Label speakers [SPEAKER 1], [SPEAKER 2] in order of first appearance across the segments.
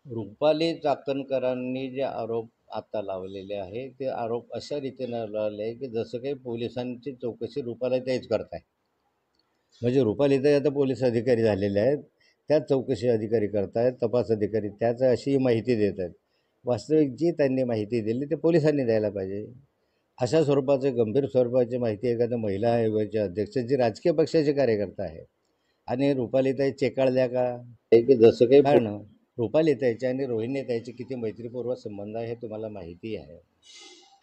[SPEAKER 1] रुपाली चाकणकरांनी जे आरोप आता लावलेले आहे ते आरोप अशा रीतीनं लावले आहे की जसं काही पोलिसांची चौकशी रुपाली तेच करताय. म्हणजे रुपाली तर आता पोलीस अधिकारी झालेले आहेत, त्याच चौकशी अधिकारी करतायत, तपास अधिकारी त्याच अशी माहिती देत आहेत. वास्तविक जी त्यांनी माहिती दिली ते पोलिसांनी द्यायला पाहिजे. अशा स्वरूपाचे गंभीर स्वरूपाची माहिती एखाद्या महिला आयोगाच्या अध्यक्ष जी राजकीय पक्षाचे कार्यकर्ता आहे आणि रुपालीताई चेकाळल्या का? की जसं काही कारण रुपालीताईचे आणि रोहिणीताईचे किती मैत्रीपूर्व संबंध आहे हे तुम्हाला माहिती आहे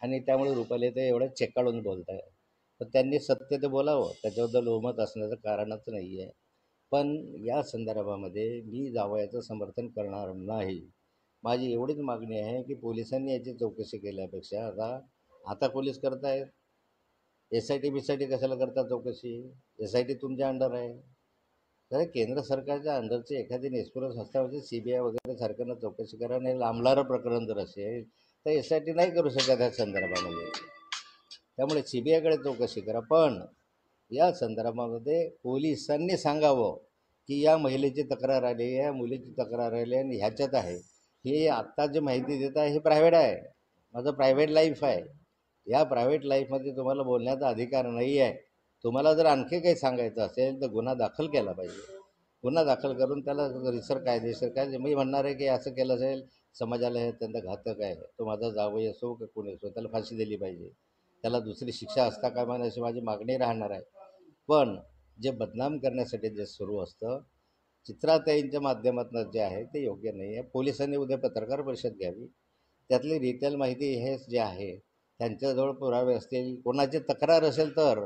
[SPEAKER 1] आणि त्यामुळे रुपालीताई एवढं चेकाळून बोलत आहे. तर त्यांनी सत्य ते बोलावं, त्याच्याबद्दल बहुमत असण्याचं कारणच नाही आहे. पण या संदर्भामध्ये मी जावयाचं समर्थन करणार नाही. माझी एवढीच मागणी आहे की पोलिसांनी याची चौकशी केल्यापेक्षा आता पोलीस करतायत, SIT बिसाठी कशाला करतात चौकशी? SIT तुमच्या अंडर आहे. तर केंद्र सरकारच्या अंडरची एखादी निष्पन्न संस्था म्हणजे CBI वगैरे सारख्यांना चौकशी करा. आणि लांबणारं प्रकरण जर असेल तर SIT नाही करू शकत या संदर्भामध्ये. त्यामुळे CBIकडे चौकशी करा. पण या संदर्भामध्ये पोलिसांनी सांगावं की या महिलेची तक्रार आली, या मुलीची तक्रार आली आणि ह्याच्यात आहे. हे आत्ता जे माहिती देत आहे हे प्रायव्हेट आहे, माझं प्रायव्हेट लाईफ आहे. या प्रायव्हेट लाईफमध्ये तुम्हाला बोलण्याचा अधिकार नाही आहे. तुम्हाला जर आणखी काही सांगायचं असेल तर गुन्हा दाखल केला पाहिजे. गुन्हा दाखल करून त्याला रिसर कायदेशीर काय मी म्हणणार आहे की असं केलं असेल समाजाला हे अत्यंत घातक आहे. तो माझा जावई असो की कोणी असो त्याला फाशी दिली पाहिजे. त्याला दुसरी शिक्षा असता कामा नये अशी माझी मागणी राहणार आहे. पण जे बदनाम करण्यासाठी जे सुरू असतं चित्राताईंच्या माध्यमातून जे आहे ते योग्य नाही आहे. पोलिसांनी उद्या पत्रकार परिषद घ्यावी, त्यातली डिटेल माहिती हे जे आहे त्यांच्याजवळ पुरावे असतील, कोणाची तक्रार असेल तर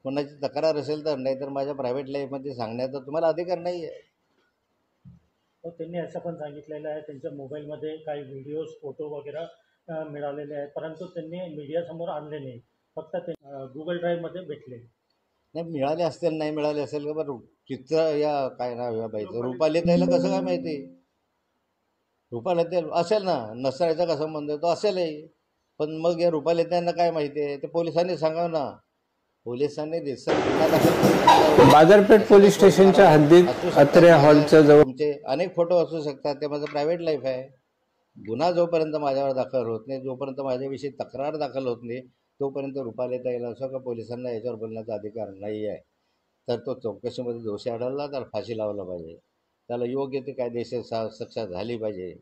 [SPEAKER 1] नाहीतर माझ्या प्रायव्हेट लाईफमध्ये सांगण्याचा तुम्हाला अधिकार नाही आहे.
[SPEAKER 2] तर त्यांनी असं पण सांगितलेलं आहे त्यांच्या मोबाईलमध्ये काही व्हिडिओज फोटो वगैरे मिळालेले आहेत, परंतु त्यांनी मीडियासमोर आणले नाही, फक्त ते गुगल ड्राईव्हमध्ये भेटले.
[SPEAKER 1] नाही मिळाले असतील, नाही मिळाले असेल का बरं. चित्र या काय नाव या बाईचं रुपालीताईला कसं काय माहिती? रुपालीताई असेल ना, नसण्याचा का संबंध आहे? तो असेलही. पण मग या रुपालीताईंना काय माहिती आहे ते पोलिसांनी सांगावं ना. पोलिसांनी गुन्हा दाखल करून
[SPEAKER 3] बाजारपेठ पोलीस स्टेशनच्या हद्दीत अत्रे हॉलच्या जवळ
[SPEAKER 1] तुमचे अनेक फोटो असू शकतात, ते माझं प्रायव्हेट लाईफ आहे. गुन्हा जोपर्यंत माझ्यावर दाखल होत नाही, जोपर्यंत माझ्याविषयी तक्रार दाखल होत नाही, तोपर्यंत रुपालीताईला असं का पोलिसांना याच्यावर बोलण्याचा अधिकार नाही आहे. तर तो चौकशीमध्ये दोषी आढळला तर फाशी लावला पाहिजे, त्याला योग्य ती कायदेशीर शिक्षा झाली पाहिजे.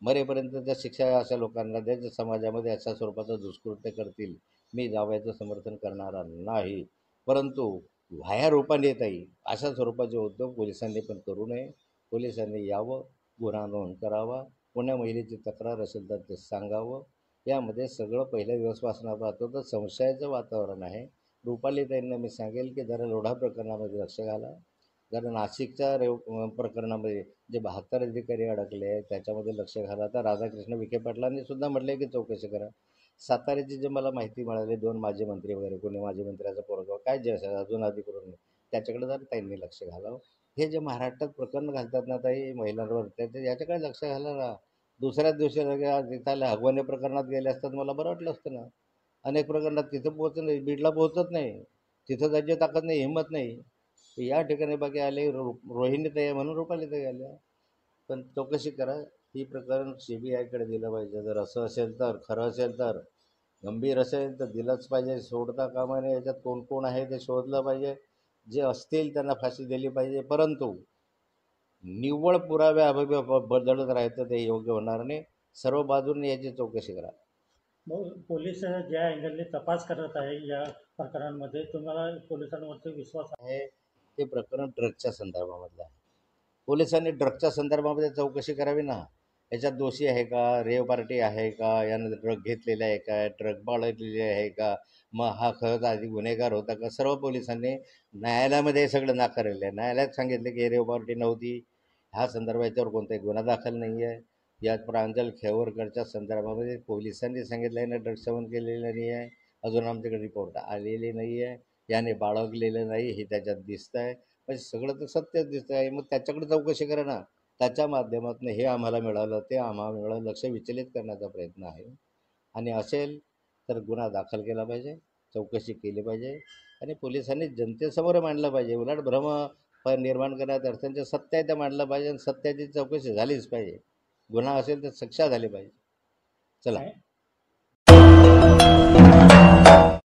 [SPEAKER 1] मरेपर्यंत त्या शिक्षा अशा लोकांना द्या समाजामध्ये अशा स्वरूपाचं दुष्कृत्य करतील. मी जावयाचं समर्थन करणारा नाही. परंतु व्हाया रुपालीताई अशा स्वरूपाचे उद्योग पोलिसांनी पण करू नये. पोलिसांनी यावं, गुन्हा नोंद करावा, कोण्या महिलेची तक्रार असेल तर ते सांगावं. यामध्ये सगळं पहिल्या दिवसपासून पाहतो तर संशयाचं वातावरण आहे. रुपालीताईंना मी सांगेल की जरा लोढा प्रकरणामध्ये लक्ष घाला. जरा नाशिकच्या प्रकरणामध्ये जे 72 अधिकारी अडकले आहेत त्याच्यामध्ये लक्ष घाला. तर राधाकृष्ण विखे पाटलांनी सुद्धा म्हटलं की चौकशी करा. साताऱ्याची जे मला माहिती मिळाली 2 माजी मंत्री वगैरे कोणी माजी मंत्र्याचा पोरगा काय जे असेल अजून अधिकृत नाही त्याच्याकडे जर त्यांनी लक्ष घालावं. हे जे महाराष्ट्रात प्रकरण घालतात ना ताई महिलांवर याच्याकडे लक्ष घाला ना. दुसऱ्याच दिवशी तिथल्या हगवणे प्रकरणात गेले असतात मला बरं वाटलं असतं ना. अनेक प्रकरणात तिथं पोहोचत नाही, बीडला पोहोचत नाही, तिथं त्याची ताकद नाही, हिंमत नाही. या ठिकाणी बाकी आले रोहिणीताई म्हणून रुपालीताई आल्या. पण चौकशी करा. ही प्रकरण CBIकडे दिलं पाहिजे. जर असं असेल तर, खरं असेल तर, गंभीर असेल तर दिलंच पाहिजे. सोडता कामा नये. याच्यात कोण कोण आहे ते शोधलं पाहिजे. जे असतील त्यांना फाशी दिली पाहिजे. परंतु निव्वळ पुराव्याअभावी बदलत राहायचं ते योग्य होणार नाही. सर्व बाजूंनी याची चौकशी करा.
[SPEAKER 2] मग पोलीस ज्या अँगलने तपास करत आहे या प्रकरणांमध्ये, तुम्हाला पोलिसांवरती विश्वास आहे?
[SPEAKER 1] आहे ते प्रकरण ड्रगच्या संदर्भामधलं आहे. पोलिसांनी ड्रगच्या संदर्भामध्ये चौकशी करावी ना. याच्यात दोषी आहे का, रेव पार्टी आहे का, यानं ड्रग घेतलेला आहे का, ड्रग बाळगलेले आहे का, मग हा खरंच आधी गुन्हेगार होता का. सर्व पोलिसांनी न्यायालयामध्ये हे सगळं नाकारलेलं आहे. न्यायालयात सांगितलं की रेव पार्टी नव्हती, ह्या संदर्भात याच्यावर कोणताही गुन्हा दाखल नाही आहे. यात प्रांजल खेवरकरच्या संदर्भामध्ये पोलिसांनी सांगितलं आहे ना ड्रग सेवन केलेलं नाही आहे, अजून आमच्याकडे रिपोर्ट आलेली नाही आहे, याने बाळगलेलं नाही हे त्याच्यात दिसतं आहे. म्हणजे सगळं तर सत्यच दिसतं आहे. मग त्याच्याकडे चौकशी करा ना. त्याच्या माध्यमातून हे आम्हाला मिळालं, ते आम्हाला मिळालं, लक्ष विचलित करण्याचा प्रयत्न आहे. आणि असेल तर गुन्हा दाखल केला पाहिजे, चौकशी केली पाहिजे आणि पोलिसांनी जनतेसमोर मांडलं पाहिजे. उलट निर्माण करण्यात अडचणीचं सत्य आहे ते मांडलं पाहिजे आणि सत्याची चौकशी झालीच पाहिजे. गुन्हा असेल तर शिक्षा झाली पाहिजे. चला.
[SPEAKER 2] काय